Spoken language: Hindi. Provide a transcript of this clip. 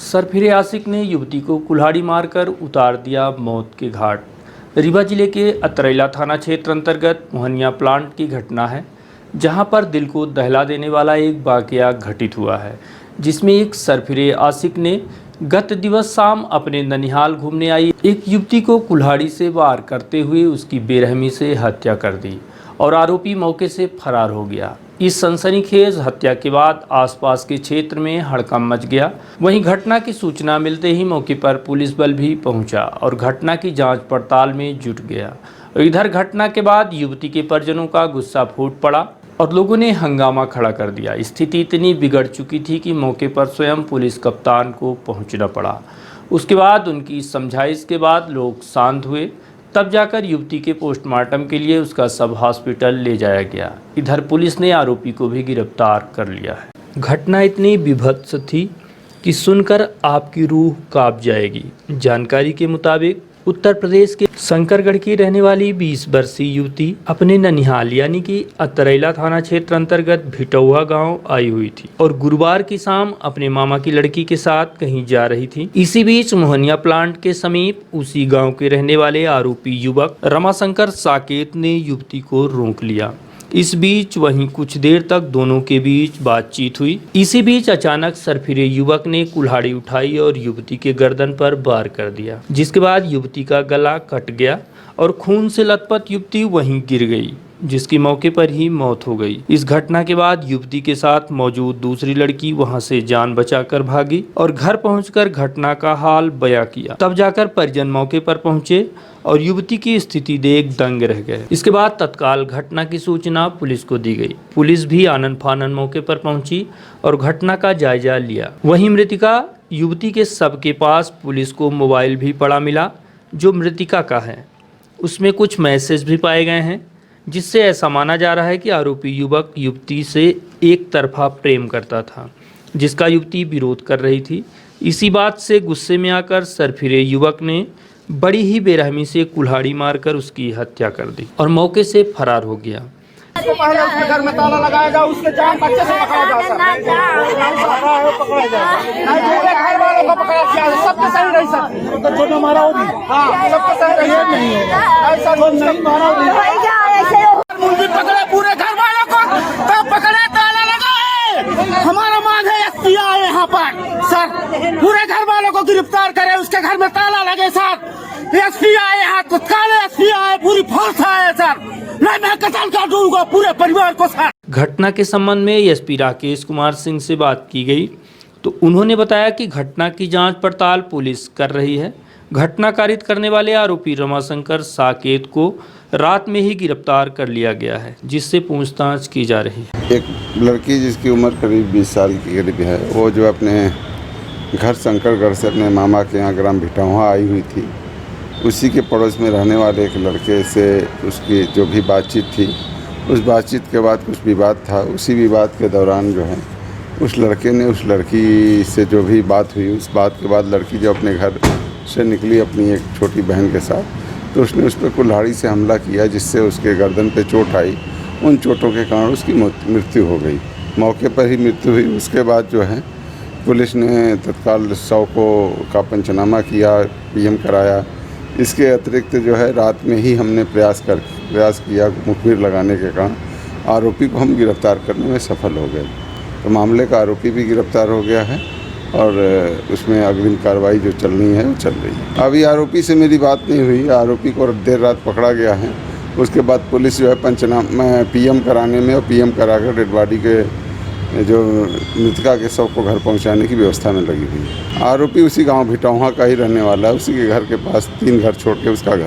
सरफिरे आशिक ने युवती को कुल्हाड़ी मारकर उतार दिया मौत के घाट। रीवा जिले के अतरैला थाना क्षेत्र अंतर्गत मोहनिया प्लांट की घटना है, जहां पर दिल को दहला देने वाला एक वाकया घटित हुआ है, जिसमें एक सरफिरे आशिक ने गत दिवस शाम अपने ननिहाल घूमने आई एक युवती को कुल्हाड़ी से वार करते हुए उसकी बेरहमी से हत्या कर दी और आरोपी मौके से फरार हो गया। इस सनसनीखेज हत्या के बाद आसपास के क्षेत्र में हड़कंप मच गया। वहीं घटना की सूचना मिलते ही मौके पर पुलिस बल भी पहुंचा और घटना की जांच पड़ताल में जुट गया। इधर घटना के बाद युवती के परिजनों का गुस्सा फूट पड़ा और लोगों ने हंगामा खड़ा कर दिया। स्थिति इतनी बिगड़ चुकी थी कि मौके पर स्वयं पुलिस कप्तान को पहुंचना पड़ा। उसके बाद उनकी समझाइश के बाद लोग शांत हुए, तब जाकर युवती के पोस्टमार्टम के लिए उसका सब हॉस्पिटल ले जाया गया। इधर पुलिस ने आरोपी को भी गिरफ्तार कर लिया है। घटना इतनी विभत्स थी कि सुनकर आपकी रूह कांप जाएगी। जानकारी के मुताबिक उत्तर प्रदेश के शंकरगढ़ की रहने वाली 20 वर्षीय युवती अपने ननिहाल यानी कि अतरैला थाना क्षेत्र अंतर्गत भिटौआ गांव आई हुई थी और गुरुवार की शाम अपने मामा की लड़की के साथ कहीं जा रही थी। इसी बीच मोहनिया प्लांट के समीप उसी गांव के रहने वाले आरोपी युवक रमाशंकर साकेत ने युवती को रोक लिया। इस बीच वहीं कुछ देर तक दोनों के बीच बातचीत हुई। इसी बीच अचानक सरफिरे युवक ने कुल्हाड़ी उठाई और युवती के गर्दन पर वार कर दिया, जिसके बाद युवती का गला कट गया और खून से लथपथ युवती वहीं गिर गई, जिसकी मौके पर ही मौत हो गई। इस घटना के बाद युवती के साथ मौजूद दूसरी लड़की वहां से जान बचाकर भागी और घर पहुंचकर घटना का हाल बयां किया। तब जाकर परिजन मौके पर पहुंचे और युवती की स्थिति देख दंग रह गए। इसके बाद तत्काल घटना की सूचना पुलिस को दी गई। पुलिस भी आनन फानन मौके पर पहुंची और घटना का जायजा लिया। वहीं मृतिका युवती के शव के पास पुलिस को मोबाइल भी पड़ा मिला, जो मृतिका का है। उसमें कुछ मैसेज भी पाए गए हैं, जिससे ऐसा माना जा रहा है कि आरोपी युवक युवती से एक तरफा प्रेम करता था, जिसका युवती विरोध कर रही थी। इसी बात से गुस्से में आकर सरफिरे युवक ने बड़ी ही बेरहमी से कुल्हाड़ी मारकर उसकी हत्या कर दी और मौके से फरार हो गया। उसको पहले उसके घर में ताला लगाएगा, उसके जान बच्चे से पकड़ा जा सकता है, पकड़ा जाए नहीं पूरे घर वालों को पकड़ा जाए, सबके संग रही सकती तो जो मारा वो भी सबके संग रही नहीं है, ऐसा नहीं मारा भी पकड़े पूरे घर वालों को तो पकड़े, ताला लगाए। हमारा मांग है एसपी आए यहाँ पर सर, पूरे घर वालों को गिरफ्तार करे, उसके घर में ताला लगे सर, एसपी आए यहाँ तत्काल, एसपी आए, पूरी फोर्स आए सर, मैं कत्ल कर दूंगा पूरे परिवार को सर। घटना के संबंध में एसपी राकेश कुमार सिंह से बात की गई तो उन्होंने बताया कि घटना की जांच पड़ताल पुलिस कर रही है। घटना कारित करने वाले आरोपी रमाशंकर साकेत को रात में ही गिरफ्तार कर लिया गया है, जिससे पूछताछ की जा रही है। एक लड़की जिसकी उम्र करीब 20 साल की करीब है, वो जो अपने घर शंकरगढ़ से अपने मामा के यहाँ ग्राम भिटौआ आई हुई थी, उसी के पड़ोस में रहने वाले एक लड़के से उसकी जो भी बातचीत थी, उस बातचीत के बाद कुछ विवाद था। उसी विवाद के दौरान जो है उस लड़के ने उस लड़की से जो भी बात हुई, उस बात के बाद लड़की जो अपने घर से निकली अपनी एक छोटी बहन के साथ, तो उसने उस पर कुल्हाड़ी से हमला किया, जिससे उसके गर्दन पे चोट आई। उन चोटों के कारण उसकी मृत्यु हो गई, मौके पर ही मृत्यु हुई। उसके बाद जो है पुलिस ने तत्काल शव का पंचनामा किया, पीएम कराया। इसके अतिरिक्त जो है रात में ही हमने प्रयास किया मुखबिर लगाने के कारण आरोपी को हम गिरफ्तार करने में सफल हो गए। तो मामले का आरोपी भी गिरफ्तार हो गया है और उसमें अग्रिम कार्रवाई जो चलनी है वो चल रही है। अभी आरोपी से मेरी बात नहीं हुई, आरोपी को देर रात पकड़ा गया है। उसके बाद पुलिस जो है पंचनामा पीएम कराने में और पीएम कराकर डेड बॉडी के जो मृतका के शव को घर पहुंचाने की व्यवस्था में लगी हुई है। आरोपी उसी गांव भिटौआ का ही रहने वाला है, उसी के घर के पास 3 घर छोड़ के उसका घर